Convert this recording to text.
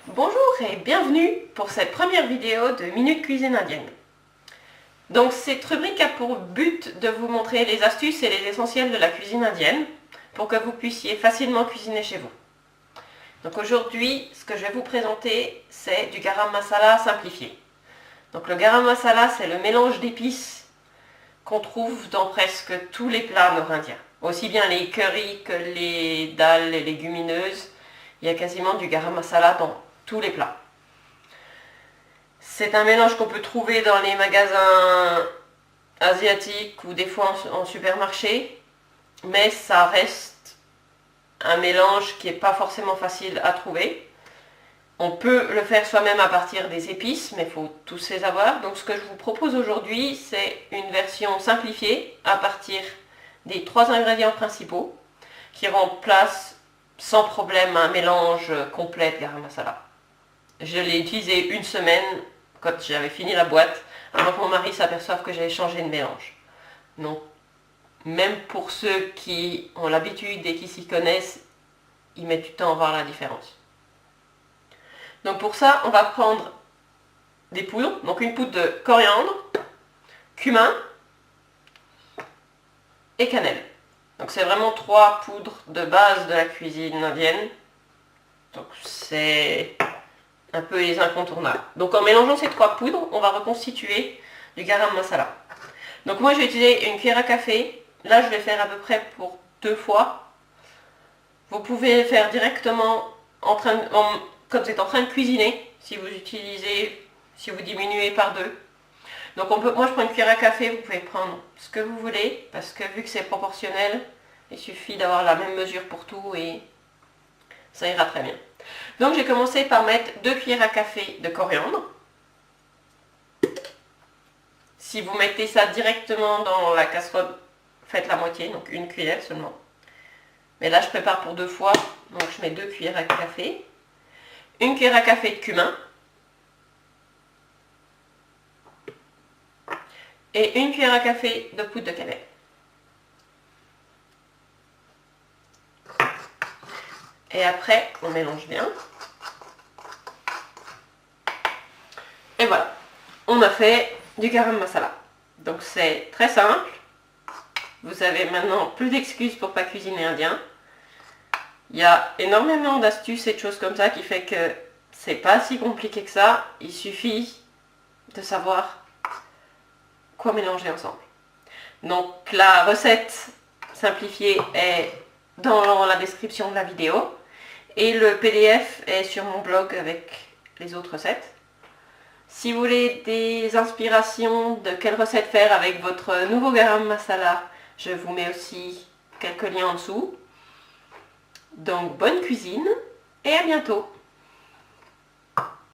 Bonjour et bienvenue pour cette première vidéo de Minute Cuisine Indienne. Donc cette rubrique a pour but de vous montrer les astuces et les essentiels de la cuisine indienne pour que vous puissiez facilement cuisiner chez vous. Donc aujourd'hui, ce que je vais vous présenter, c'est du garam masala simplifié. Donc le garam masala, c'est le mélange d'épices qu'on trouve dans presque tous les plats nord-indiens. Aussi bien les currys que les dalles, les légumineuses, il y a quasiment du garam masala dans tous les plats. C'est un mélange qu'on peut trouver dans les magasins asiatiques ou des fois en supermarché, mais ça reste un mélange qui n'est pas forcément facile à trouver. On peut le faire soi-même à partir des épices, mais il faut tous les avoir. Donc ce que je vous propose aujourd'hui, c'est une version simplifiée à partir des 3 ingrédients principaux qui remplacent sans problème un mélange complet de garam masala. Je l'ai utilisé une semaine quand j'avais fini la boîte, avant que mon mari s'aperçoive que j'avais changé de mélange. Donc, même pour ceux qui ont l'habitude et qui s'y connaissent, ils mettent du temps à voir la différence. Donc pour ça, on va prendre des poudres, donc une poudre de coriandre, cumin et cannelle. Donc c'est vraiment 3 poudres de base de la cuisine indienne. Donc c'est un peu les incontournables. Donc en mélangeant ces 3 poudres, on va reconstituer du garam masala. Donc moi j'ai utilisé une cuillère à café. Là je vais faire à peu près pour 2 fois. Vous pouvez le faire directement quand vous êtes en train de cuisiner, si vous diminuez par 2. Donc moi je prends une cuillère à café, vous pouvez prendre ce que vous voulez, parce que vu que c'est proportionnel, il suffit d'avoir la même mesure pour tout et ça ira très bien. Donc j'ai commencé par mettre 2 cuillères à café de coriandre. Si vous mettez ça directement dans la casserole, faites la moitié, donc 1 cuillère seulement. Mais là je prépare pour 2 fois, donc je mets 2 cuillères à café. 1 cuillère à café de cumin. Et 1 cuillère à café de poudre de cannelle. Et après, on mélange bien. Et voilà, on a fait du garam masala. Donc c'est très simple. Vous avez maintenant plus d'excuses pour ne pas cuisiner indien. Il y a énormément d'astuces et de choses comme ça qui fait que c'est pas si compliqué que ça. Il suffit de savoir quoi mélanger ensemble. Donc la recette simplifiée est dans la description de la vidéo. Et le PDF est sur mon blog avec les autres recettes. Si vous voulez des inspirations de quelle recette faire avec votre nouveau garam masala, je vous mets aussi quelques liens en dessous. Donc bonne cuisine et à bientôt!